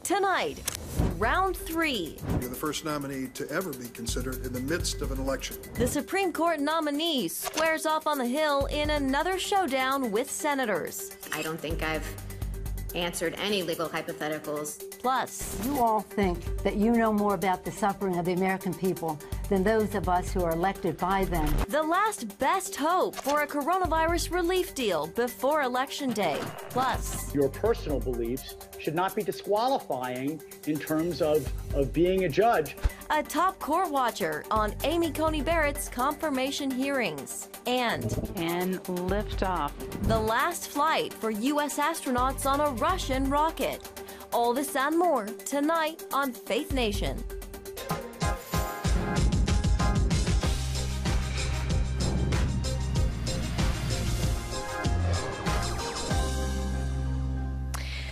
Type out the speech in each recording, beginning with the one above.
Tonight, round 3. You're the first nominee to ever be considered in the midst of an election. The Supreme Court nominee squares off on the Hill in another showdown with senators. I don't think I've answered any legal hypotheticals. Plus, you all think that you know more about the suffering of the American people than those of us who are elected by them. The last best hope for a coronavirus relief deal before Election Day. Plus, your personal beliefs should not be disqualifying in terms of being a judge. A top court watcher on Amy Coney Barrett's confirmation hearings. And liftoff. The last flight for U.S. astronauts on a Russian rocket. All this and more tonight on Faith Nation.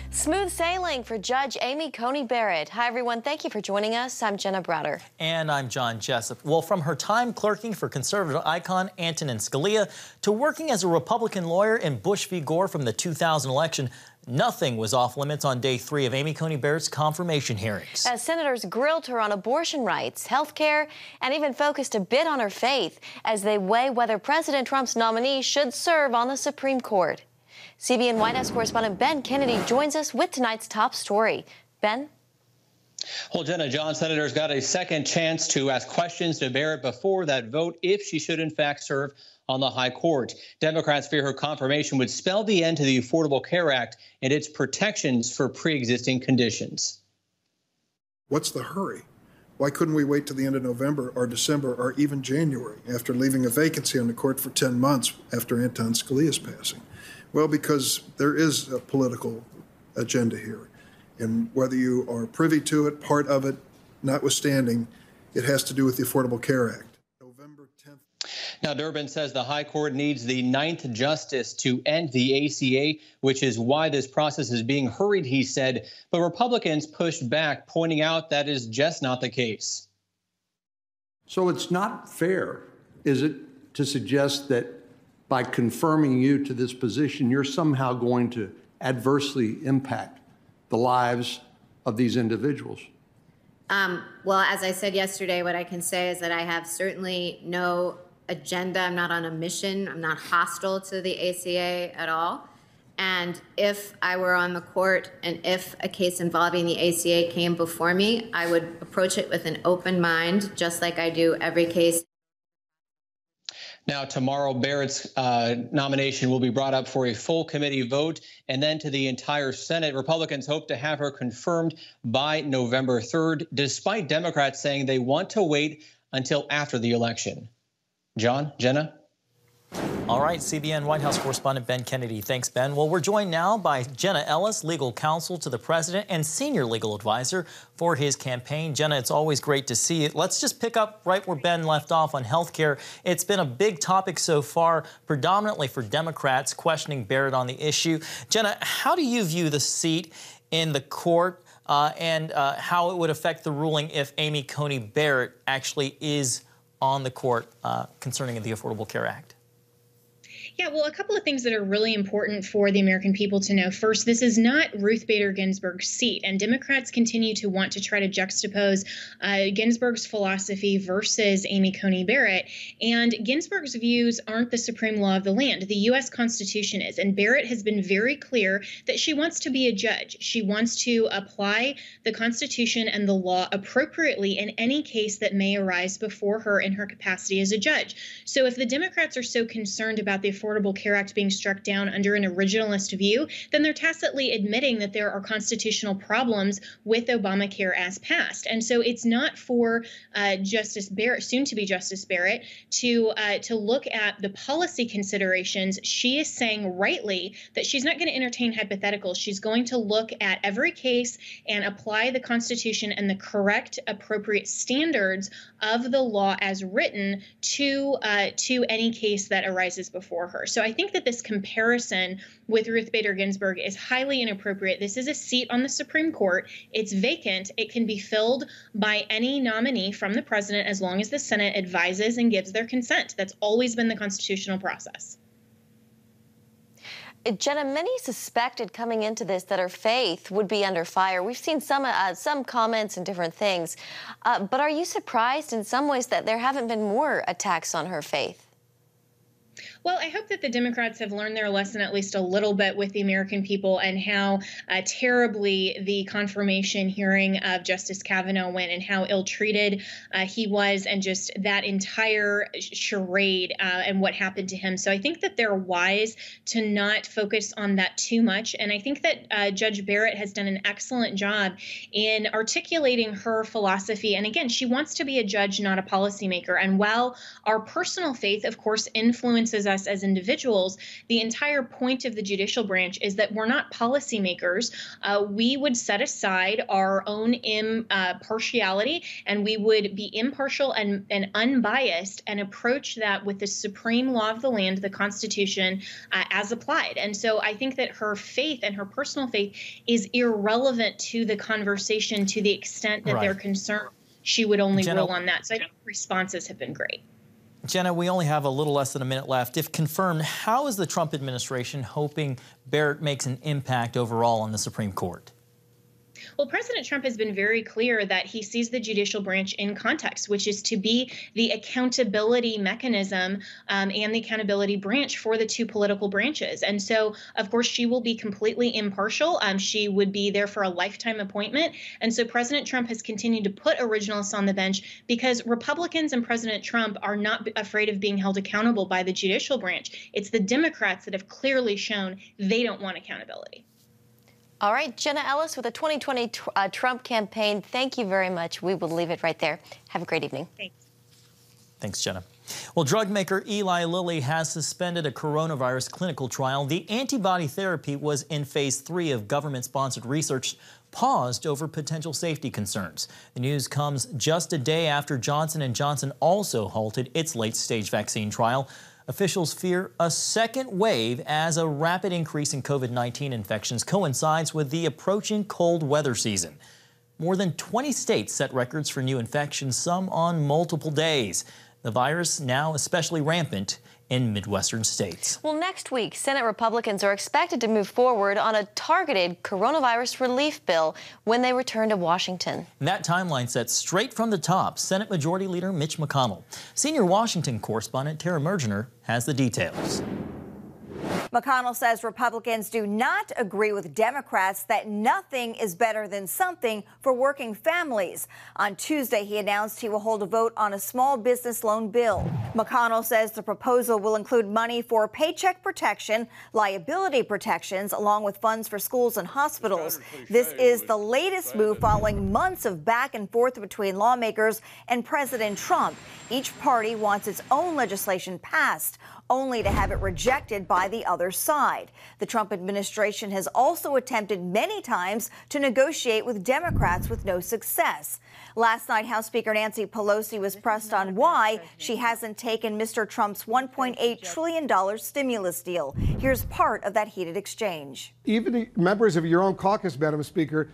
Smooth sailing for Judge Amy Coney Barrett. Hi, everyone. Thank you for joining us. I'm Jenna Browder. And I'm John Jessup. Well, from her time clerking for conservative icon Antonin Scalia to working as a Republican lawyer in Bush v. Gore from the 2000 election, nothing was off limits on day 3 of Amy Coney Barrett's confirmation hearings. As senators grilled her on abortion rights, health care, and even focused a bit on her faith as they weigh whether President Trump's nominee should serve on the Supreme Court. CBN White House correspondent Ben Kennedy joins us with tonight's top story. Ben? Well, Jenna, John, senators got a second chance to ask questions to Barrett before that vote if she should in fact serve on the high court. Democrats fear her confirmation would spell the end to the Affordable Care Act and its protections for pre-existing conditions. What's the hurry? Why couldn't we wait till the end of November or December or even January after leaving a vacancy on the court for 10 months after Anton Scalia's passing? Well, because there is a political agenda here. And whether you are privy to it, part of it, notwithstanding, it has to do with the Affordable Care Act. November 10th. Now, Durbin says the high court needs the 9th justice to end the ACA, which is why this process is being hurried, he said. But Republicans pushed back, pointing out that is just not the case. So it's not fair, is it, to suggest that by confirming you to this position, you're somehow going to adversely impact the lives of these individuals? Well, as I said yesterday, what I can say is that I have certainly no agenda. I'm not on a mission. I'm not hostile to the ACA at all. And if I were on the court and if a case involving the ACA came before me, I would approach it with an open mind, just like I do every case. Now, tomorrow, Barrett's nomination will be brought up for a full committee vote and then to the entire Senate. Republicans hope to have her confirmed by November 3rd, despite Democrats saying they want to wait until after the election. John, Jenna? All right, CBN White House correspondent Ben Kennedy. Thanks, Ben. Well, we're joined now by Jenna Ellis, legal counsel to the president and senior legal advisor for his campaign. Jenna, it's always great to see you. Let's just pick up right where Ben left off on health care. It's been a big topic so far, predominantly for Democrats questioning Barrett on the issue. Jenna, how do you view the seat in the court and how it would affect the ruling if Amy Coney Barrett actually is on the court concerning the Affordable Care Act? Yeah, well, a couple of things that are really important for the American people to know. First, this is not Ruth Bader Ginsburg's seat, and Democrats continue to want to try to juxtapose Ginsburg's philosophy versus Amy Coney Barrett. And Ginsburg's views aren't the supreme law of the land. The U.S. Constitution is, and Barrett has been very clear that she wants to be a judge. She wants to apply the Constitution and the law appropriately in any case that may arise before her in her capacity as a judge. So if the Democrats are so concerned about the Affordable Care Act being struck down under an originalist view, then they're tacitly admitting that there are constitutional problems with Obamacare as passed. And so it's not for Justice Barrett, soon to be Justice Barrett, to look at the policy considerations. She is saying rightly that she's not going to entertain hypotheticals. She's going to look at every case and apply the Constitution and the correct, appropriate standards of the law as written to any case that arises before her. So I think that this comparison with Ruth Bader Ginsburg is highly inappropriate. This is a seat on the Supreme Court. It's vacant. It can be filled by any nominee from the president as long as the Senate advises and gives their consent. That's always been the constitutional process. Jenna, many suspected coming into this that her faith would be under fire. We've seen some comments and different things. But are you surprised in some ways that there haven't been more attacks on her faith? Well, I hope that the Democrats have learned their lesson at least a little bit with the American people and how terribly the confirmation hearing of Justice Kavanaugh went and how ill-treated he was, and just that entire charade and what happened to him. So I think that they're wise to not focus on that too much. And I think that Judge Barrett has done an excellent job in articulating her philosophy. And again, she wants to be a judge, not a policymaker. And while our personal faith, of course, influences us as individuals, the entire point of the judicial branch is that we're not policymakers. We would set aside our own impartiality, and we would be impartial and unbiased and approach that with the supreme law of the land, the Constitution, as applied. And so I think that her faith and her personal faith is irrelevant to the conversation to the extent that they're concerned she would only rule on that. So I think responses have been great. Jenna, we only have a little less than a minute left. If confirmed, how is the Trump administration hoping Barrett makes an impact overall on the Supreme Court? Well, President Trump has been very clear that he sees the judicial branch in context, which is to be the accountability mechanism and the accountability branch for the two political branches. And so, of course, she will be completely impartial. She would be there for a lifetime appointment. And so President Trump has continued to put originalists on the bench because Republicans and President Trump are not afraid of being held accountable by the judicial branch. It's the Democrats that have clearly shown they don't want accountability. All right, Jenna Ellis with the 2020 Trump campaign. Thank you very much. We will leave it right there. Have a great evening. Thanks, Jenna. Well, drug maker Eli Lilly has suspended a coronavirus clinical trial. The antibody therapy was in phase 3 of government-sponsored research, paused over potential safety concerns. The news comes just a day after Johnson & Johnson also halted its late-stage vaccine trial. Officials fear a second wave as a rapid increase in COVID-19 infections coincides with the approaching cold weather season. More than 20 states set records for new infections, some on multiple days. The virus now especially rampant in Midwestern states. Well, next week, Senate Republicans are expected to move forward on a targeted coronavirus relief bill when they return to Washington. And that timeline set straight from the top. Senate Majority Leader Mitch McConnell. Senior Washington correspondent Tara Mergener has the details. McConnell says Republicans do not agree with Democrats that nothing is better than something for working families. On Tuesday, he announced he will hold a vote on a small business loan bill. McConnell says the proposal will include money for paycheck protection, liability protections, along with funds for schools and hospitals. This is the latest move following months of back and forth between lawmakers and President Trump. Each party wants its own legislation passed, only to have it rejected by the other side. The Trump administration has also attempted many times to negotiate with Democrats with no success. Last night, House Speaker Nancy Pelosi was pressed on why she hasn't taken Mr. Trump's $1.8 trillion stimulus deal. Here's part of that heated exchange. Even members of your own caucus, Madam Speaker,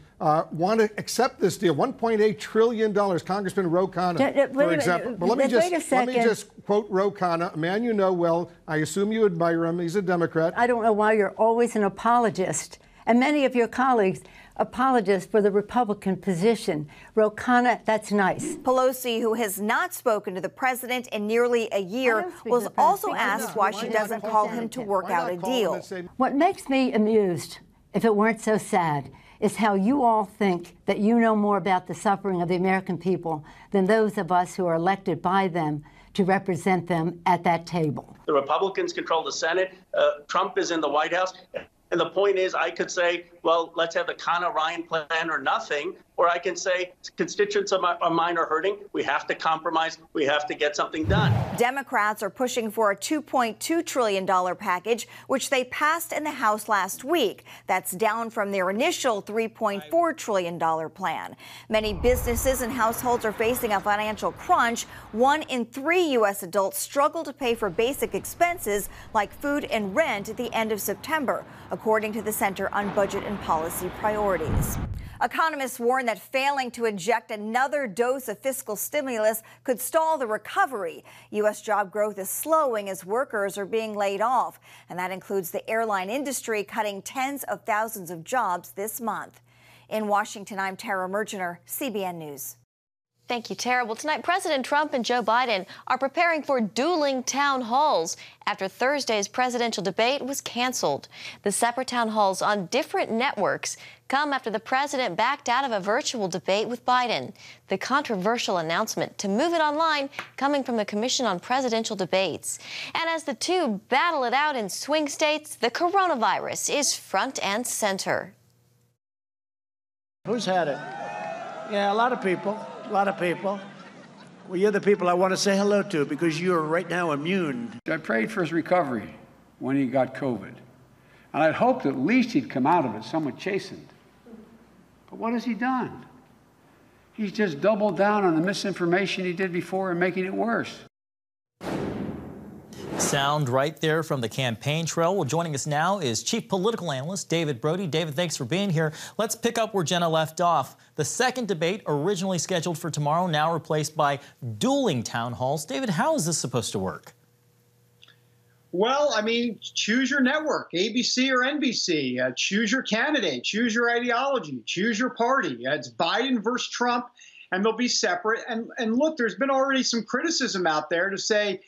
want to accept this deal, $1.8 trillion. Congressman Ro Khanna, for example. But let me just quote Ro Khanna, a man you know well. I assume you admire him. He's a Democrat. I don't know why you're always an apologist. And many of your colleagues apologists for the Republican position. Ro Khanna, that's nice. Pelosi, who has not spoken to the president in nearly a year, was also asked why she doesn't call him to work out a deal. What makes me amused, if it weren't so sad, is how you all think that you know more about the suffering of the American people than those of us who are elected by them to represent them at that table. The Republicans control the Senate. Trump is in the White House. And the point is, I could say, well, let's have the Khanna-Ryan plan or nothing. Or I can say, constituents of mine are hurting. We have to compromise. We have to get something done. Democrats are pushing for a $2.2 trillion package, which they passed in the House last week. That's down from their initial $3.4 trillion plan. Many businesses and households are facing a financial crunch. 1 in 3 U.S. adults struggle to pay for basic expenses like food and rent at the end of September, according to the Center on Budget and Policy Priorities. Economists warn that failing to inject another dose of fiscal stimulus could stall the recovery. U.S. job growth is slowing as workers are being laid off, and that includes the airline industry cutting tens of thousands of jobs this month. In Washington, I'm Tara Mergener, CBN News. Thank you, Tara. Well, tonight, President Trump and Joe Biden are preparing for dueling town halls after Thursday's presidential debate was canceled. The separate town halls on different networks come after the president backed out of a virtual debate with Biden. The controversial announcement to move it online coming from the Commission on Presidential Debates. And as the two battle it out in swing states, the coronavirus is front and center. Who's had it? Yeah, a lot of people. A lot of people. Well, you're the people I want to say hello to because you're right now immune. I prayed for his recovery when he got COVID. And I'd hoped at least he'd come out of it somewhat chastened. But what has he done? He's just doubled down on the misinformation he did before and making it worse. Sound right there from the campaign trail. Well, joining us now is Chief Political Analyst David Brody. David, thanks for being here. Let's pick up where Jenna left off. The second debate, originally scheduled for tomorrow, now replaced by dueling town halls. David, how is this supposed to work? Well, I mean, choose your network, ABC or NBC. Choose your candidate, choose your ideology, choose your party. It's Biden versus Trump, and they'll be separate. And look, there's been already some criticism out there to say,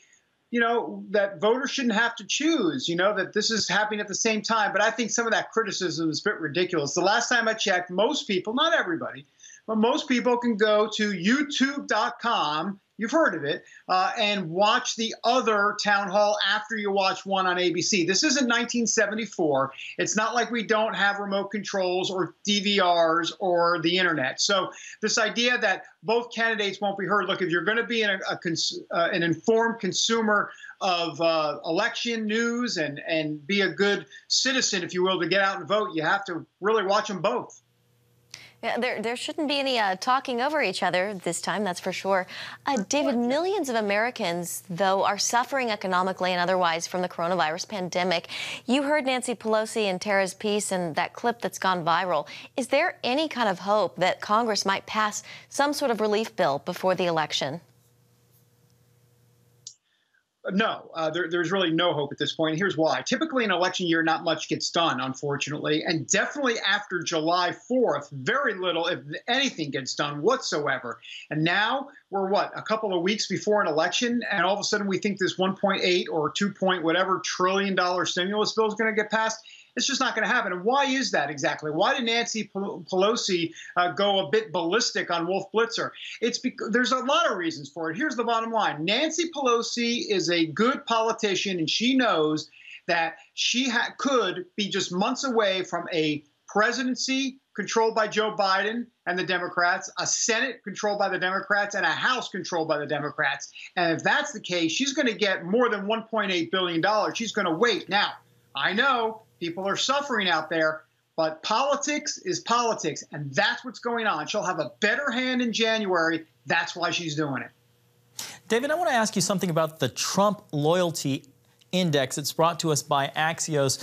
you know, that voters shouldn't have to choose, you know, that this is happening at the same time. But I think some of that criticism is a bit ridiculous. The last time I checked, most people, not everybody, but most people can go to youtube.com, you've heard of it, and watch the other town hall after you watch one on ABC. This isn't 1974. It's not like we don't have remote controls or DVRs or the internet. So this idea that both candidates won't be heard, look, if you're going to be an informed consumer of election news and be a good citizen, if you will, to get out and vote, you have to really watch them both. Yeah, there shouldn't be any talking over each other this time, that's for sure. David, millions of Americans, though, are suffering economically and otherwise from the coronavirus pandemic. You heard Nancy Pelosi and Tara's piece and that clip that's gone viral. Is there any kind of hope that Congress might pass some sort of relief bill before the election? No, there's really no hope at this point. Here's why. Typically, in an election year, not much gets done, unfortunately. And definitely after July 4th, very little, if anything, gets done whatsoever. And now we're, what, a couple of weeks before an election, and all of a sudden we think this 1.8 or 2 point whatever trillion stimulus bill is going to get passed. It's just not going to happen. And why is that exactly? Why did Nancy Pelosi go a bit ballistic on Wolf Blitzer? It's because there's a lot of reasons for it. Here's the bottom line. Nancy Pelosi is a good politician, and she knows that she could be just months away from a presidency controlled by Joe Biden and the Democrats, a Senate controlled by the Democrats, and a House controlled by the Democrats. And if that's the case, she's going to get more than $1.8 billion. She's going to wait. Now, I know people are suffering out there, but politics is politics, and that's what's going on. She'll have a better hand in January. That's why she's doing it. David, I want to ask you something about the Trump loyalty index. It's brought to us by Axios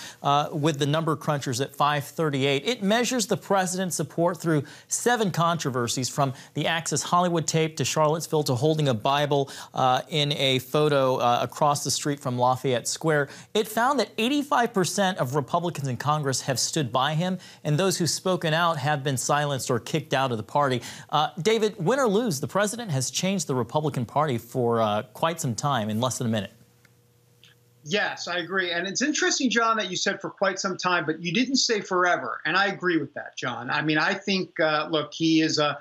with the number crunchers at 538. It measures the president's support through 7 controversies, from the Access Hollywood tape to Charlottesville to holding a Bible in a photo across the street from Lafayette Square. It found that 85% of Republicans in Congress have stood by him, and those who've spoken out have been silenced or kicked out of the party. David, win or lose, the president has changed the Republican Party for quite some time in less than a minute. Yes, I agree. And it's interesting, John, that you said for quite some time, but you didn't say forever. And I agree with that, John. I mean, I think, look, he's a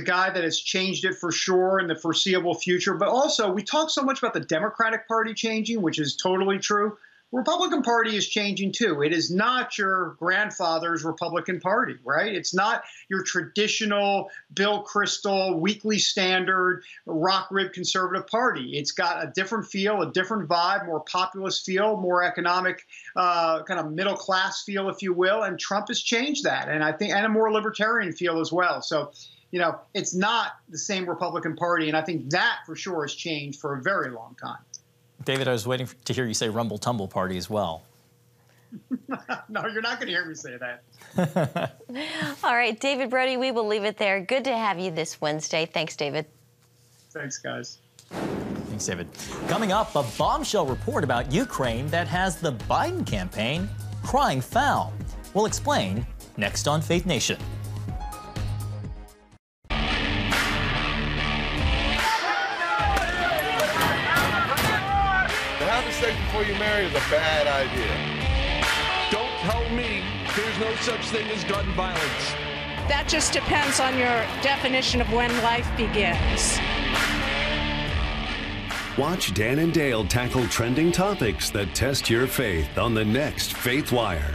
guy that has changed it for sure in the foreseeable future. But also, we talk so much about the Democratic Party changing, which is totally true. The Republican Party is changing, too. It is not your grandfather's Republican Party, right? It's not your traditional Bill Kristol, Weekly Standard, rock rib conservative party. It's got a different feel, a different vibe, more populist feel, more economic, kind of middle class feel, if you will. And Trump has changed that. And I think, and a more libertarian feel as well. So, you know, it's not the same Republican Party. And I think that for sure has changed for a very long time. David, I was waiting to hear you say rumble tumble party as well. No, you're not going to hear me say that. All right, David Brody, we will leave it there. Good to have you this Wednesday. Thanks, David. Thanks, guys. Thanks, David. Coming up, a bombshell report about Ukraine that has the Biden campaign crying foul. We'll explain next on Faith Nation. Having sex before you marry is a bad idea. Don't tell me there's no such thing as gun violence. That just depends on your definition of when life begins. Watch Dan and Dale tackle trending topics that test your faith on the next Faith Wire,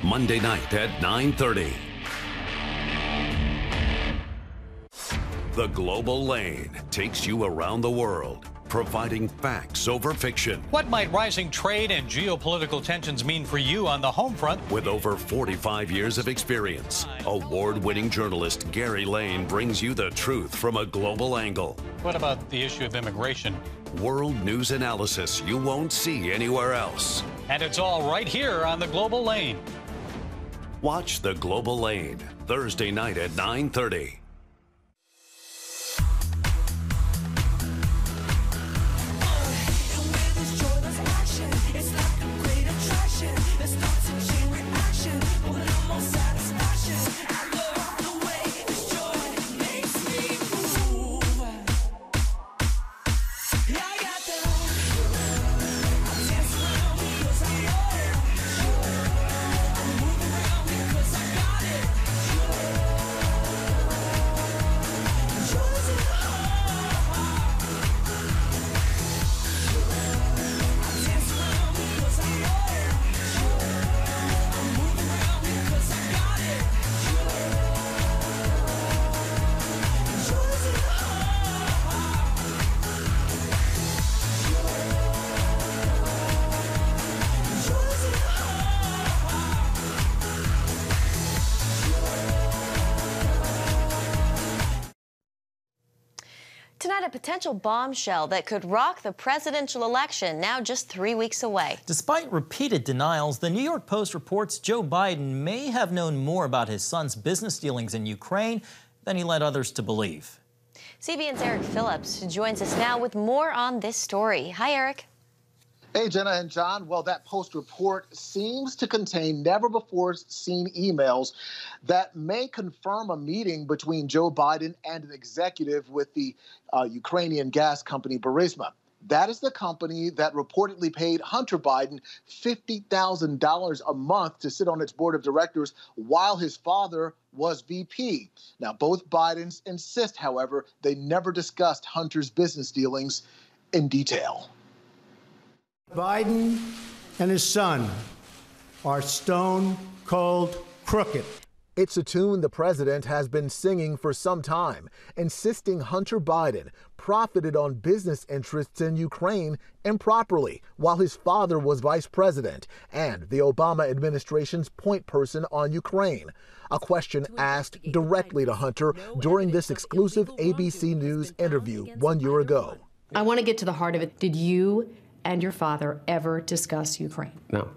Monday night at 9:30. The Global Lane takes you around the world, providing facts over fiction. What might rising trade and geopolitical tensions mean for you on the home front? With over 45 years of experience, award-winning journalist Gary Lane brings you the truth from a global angle. What about the issue of immigration? World news analysis you won't see anywhere else. And it's all right here on the Global Lane. Watch The Global Lane, Thursday night at 9:30. Tonight, a potential bombshell that could rock the presidential election, now just 3 weeks away. Despite repeated denials, the New York Post reports Joe Biden may have known more about his son's business dealings in Ukraine than he led others to believe. CBN's Eric Phillips joins us now with more on this story. Hi, Eric. Hey, Jenna and John. Well, that Post report seems to contain never-before-seen emails that may confirm a meeting between Joe Biden and an executive with the Ukrainian gas company Burisma. That is the company that reportedly paid Hunter Biden $50,000 a month to sit on its board of directors while his father was VP. Now, both Bidens insist, however, they never discussed Hunter's business dealings in detail. Biden and his son are stone cold crooked. It's a tune the president has been singing for some time, insisting Hunter Biden profited on business interests in Ukraine improperly while his father was vice president and the Obama administration's point person on Ukraine. A question asked directly to Hunter during this exclusive ABC News interview 1 year ago. I want to get to the heart of it. Did you and your father ever discuss Ukraine? No.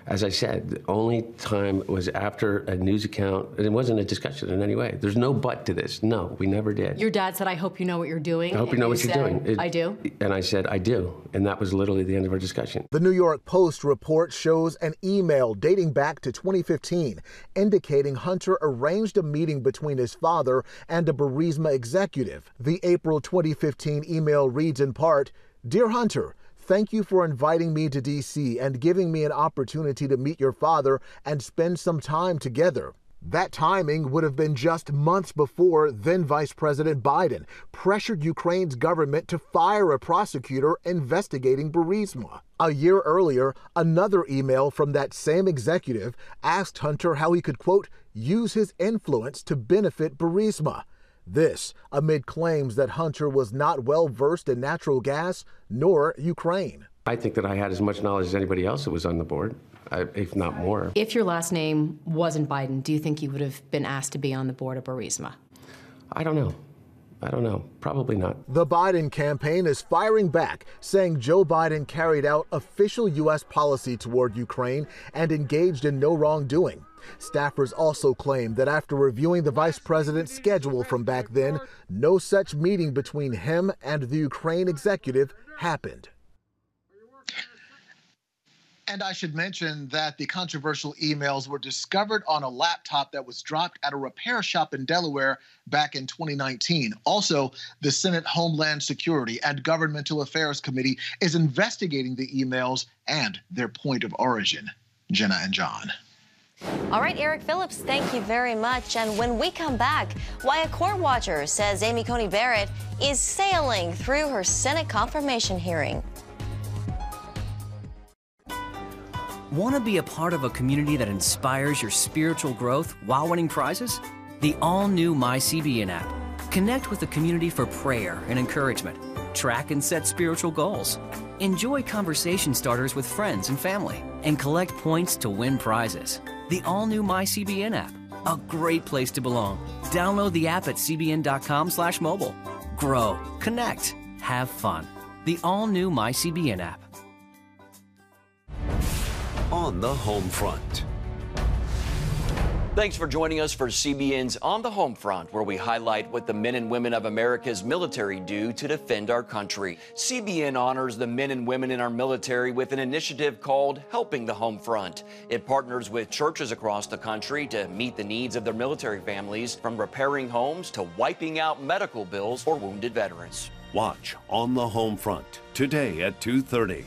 As I said, the only time was after a news account, and it wasn't a discussion in any way. There's no but to this. No, we never did. Your dad said, I hope you know what you're doing. I hope you know what you're doing. I do. And I said, I do. And that was literally the end of our discussion. The New York Post report shows an email dating back to 2015 indicating Hunter arranged a meeting between his father and a Burisma executive. The April 2015 email reads in part, "Dear Hunter, thank you for inviting me to D.C. and giving me an opportunity to meet your father and spend some time together." That timing would have been just months before then Vice President Biden pressured Ukraine's government to fire a prosecutor investigating Burisma. A year earlier, another email from that same executive asked Hunter how he could, quote, use his influence to benefit Burisma. This amid claims that Hunter was not well versed in natural gas nor Ukraine. I think that I had as much knowledge as anybody else that was on the board, if not more. If your last name wasn't Biden, do you think you would have been asked to be on the board of Burisma? I don't know. I don't know, probably not. The Biden campaign is firing back, saying Joe Biden carried out official U.S. policy toward Ukraine and engaged in no wrongdoing. Staffers also claim that after reviewing the vice president's schedule from back then, no such meeting between him and the Ukraine executive happened. And I should mention that the controversial emails were discovered on a laptop that was dropped at a repair shop in Delaware back in 2019. Also, the Senate Homeland Security and Governmental Affairs Committee is investigating the emails and their point of origin. Jenna and John. All right, Eric Phillips, thank you very much. And when we come back, why a court watcher says Amy Coney Barrett is sailing through her Senate confirmation hearing. Want to be a part of a community that inspires your spiritual growth while winning prizes? The all-new MyCBN app. Connect with the community for prayer and encouragement. Track and set spiritual goals. Enjoy conversation starters with friends and family. And collect points to win prizes. The all-new MyCBN app. A great place to belong. Download the app at cbn.com/mobile. Grow, connect, have fun. The all-new MyCBN app. On the home front. Thanks for joining us for CBN's On the Home Front, where we highlight what the men and women of America's military do to defend our country. CBN honors the men and women in our military with an initiative called Helping the Home Front. It partners with churches across the country to meet the needs of their military families, from repairing homes to wiping out medical bills for wounded veterans. Watch On the Home Front today at 2:30.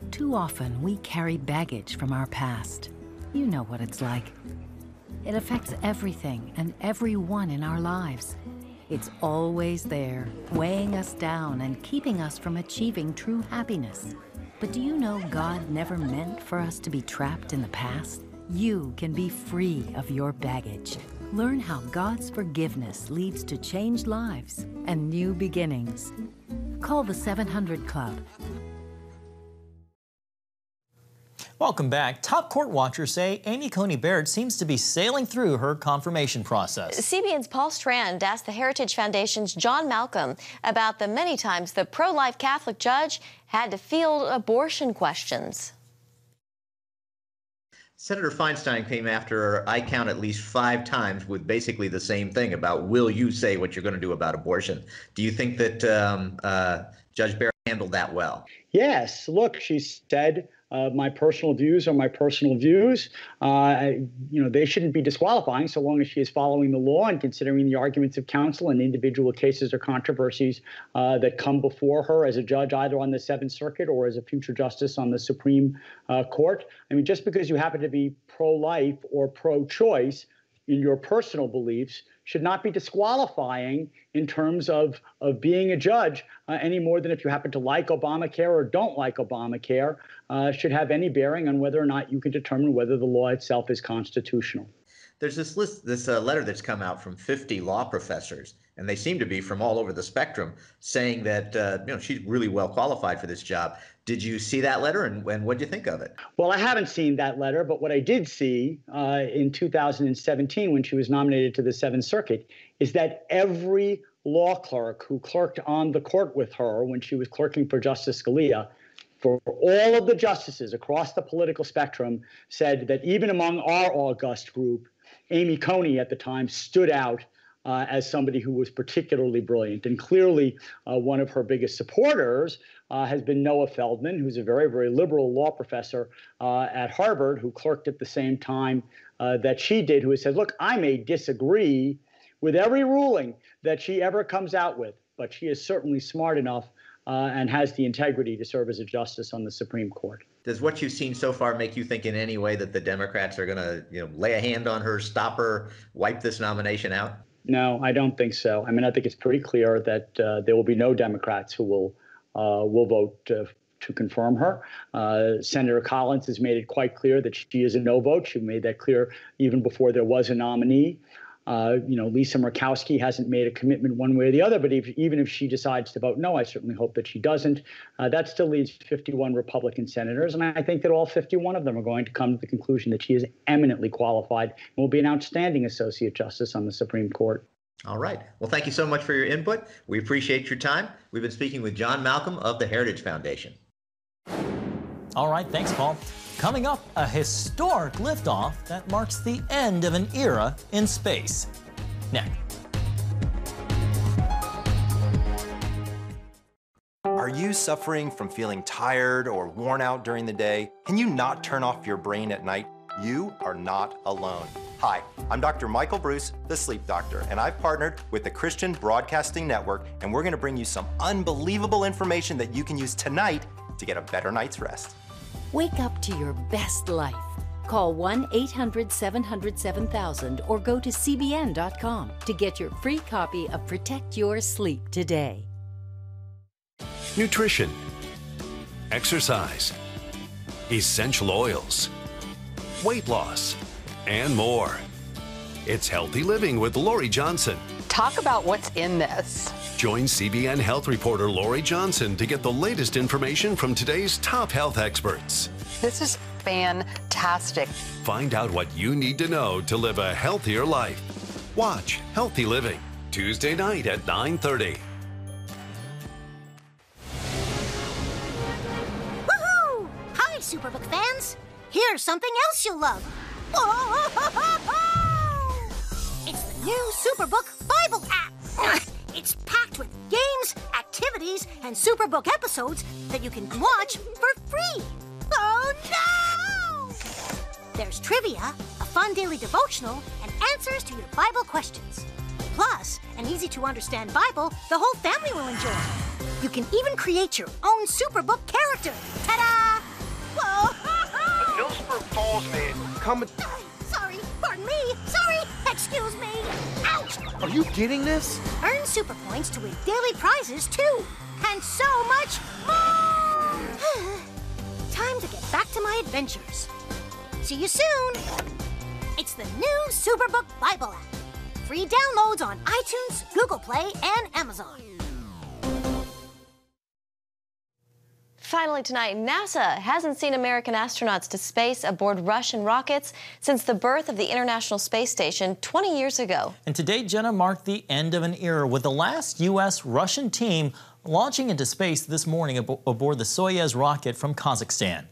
Too often, we carry baggage from our past. You know what it's like. It affects everything and everyone in our lives. It's always there, weighing us down and keeping us from achieving true happiness. But do you know God never meant for us to be trapped in the past? You can be free of your baggage. Learn how God's forgiveness leads to changed lives and new beginnings. Call the 700 Club. Welcome back. Top court watchers say Amy Coney Barrett seems to be sailing through her confirmation process. CBN's Paul Strand asked the Heritage Foundation's John Malcolm about the many times the pro-life Catholic judge had to field abortion questions. Senator Feinstein came after her, I count, at least 5 times with basically the same thing about, will you say what you're going to do about abortion? Do you think that Judge Barrett handled that well? Yes. Look, she said, my personal views are my personal views. They shouldn't be disqualifying so long as she is following the law and considering the arguments of counsel in individual cases or controversies that come before her as a judge, either on the Seventh Circuit or as a future justice on the Supreme Court. I mean, just because you happen to be pro-life or pro-choice in your personal beliefs should not be disqualifying in terms of being a judge any more than if you happen to like Obamacare or don't like Obamacare should have any bearing on whether or not you can determine whether the law itself is constitutional. There's this letter that's come out from 50 law professors, and they seem to be from all over the spectrum, saying that she's really well qualified for this job. Did you see that letter, and what did you think of it? Well, I haven't seen that letter, but what I did see in 2017 when she was nominated to the Seventh Circuit is that every law clerk who clerked on the court with her when she was clerking for Justice Scalia, for all of the justices across the political spectrum, said that even among our august group, Amy Coney at the time stood out as somebody who was particularly brilliant. And clearly, one of her biggest supporters has been Noah Feldman, who's a very, very liberal law professor at Harvard, who clerked at the same time that she did, who has said, look, I may disagree with every ruling that she ever comes out with, but she is certainly smart enough and has the integrity to serve as a justice on the Supreme Court. Does what you've seen so far make you think in any way that the Democrats are going to, lay a hand on her, stop her, wipe this nomination out? No, I don't think so. I mean, I think it's pretty clear that there will be no Democrats who will vote to confirm her. Senator Collins has made it quite clear that she is a no vote. She made that clear even before there was a nominee. Lisa Murkowski hasn't made a commitment one way or the other, but even if she decides to vote no, I certainly hope that she doesn't. That still leaves 51 Republican senators, and I think that all 51 of them are going to come to the conclusion that she is eminently qualified and will be an outstanding Associate Justice on the Supreme Court. All right. Well, thank you so much for your input. We appreciate your time. We've been speaking with John Malcolm of the Heritage Foundation. All right, thanks, Paul. Coming up, a historic liftoff that marks the end of an era in space. Next. Are you suffering from feeling tired or worn out during the day? Can you not turn off your brain at night? You are not alone. Hi, I'm Dr. Michael Bruce, the sleep doctor, and I've partnered with the Christian Broadcasting Network, and we're going to bring you some unbelievable information that you can use tonight to get a better night's rest. Wake up to your best life. Call 1-800-700-7000 or go to CBN.com to get your free copy of Protect Your Sleep today. Nutrition, exercise, essential oils, weight loss, and more. It's Healthy Living with Lori Johnson. Talk about what's in this. Join CBN health reporter Lori Johnson to get the latest information from today's top health experts. This is fantastic. Find out what you need to know to live a healthier life. Watch Healthy Living, Tuesday night at 9:30. Woohoo! Hi, Superbook fans. Here's something else you'll love. It's the new Superbook Bible app. It's packed with games, activities, and Superbook episodes that you can watch for free. Oh, no! There's trivia, a fun daily devotional, and answers to your Bible questions. Plus, an easy-to-understand Bible the whole family will enjoy. You can even create your own Superbook character. Ta-da! Whoa! Millsburg Falls man coming. Sorry, pardon me. Sorry, excuse me. Ouch! Are you getting this? Earn super points to win daily prizes, too. And so much more! Time to get back to my adventures. See you soon. It's the new Superbook Bible app. Free downloads on iTunes, Google Play, and Amazon. Finally tonight, NASA hasn't seen American astronauts to space aboard Russian rockets since the birth of the International Space Station 20 years ago. And today, Jenna, marked the end of an era with the last U.S.-Russian team launching into space this morning aboard the Soyuz rocket from Kazakhstan.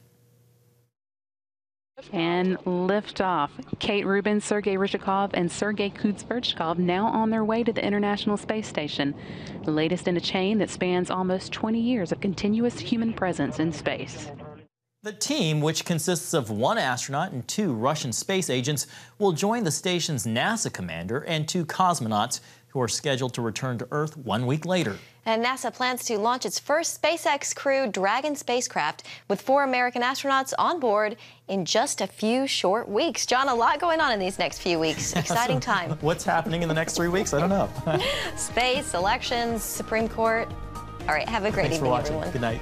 And liftoff. Kate Rubin, Sergei Ryzhikov, and Sergei Kuznetsov now on their way to the International Space Station, the latest in a chain that spans almost 20 years of continuous human presence in space. The team, which consists of 1 astronaut and 2 Russian space agents, will join the station's NASA commander and 2 cosmonauts who are scheduled to return to Earth 1 week later. And NASA plans to launch its first SpaceX Crew Dragon spacecraft with 4 American astronauts on board in just a few short weeks. John, a lot going on in these next few weeks. Exciting time. What's happening in the next 3 weeks? I don't know. Space, elections, Supreme Court. All right, have a great evening, everyone. Good night.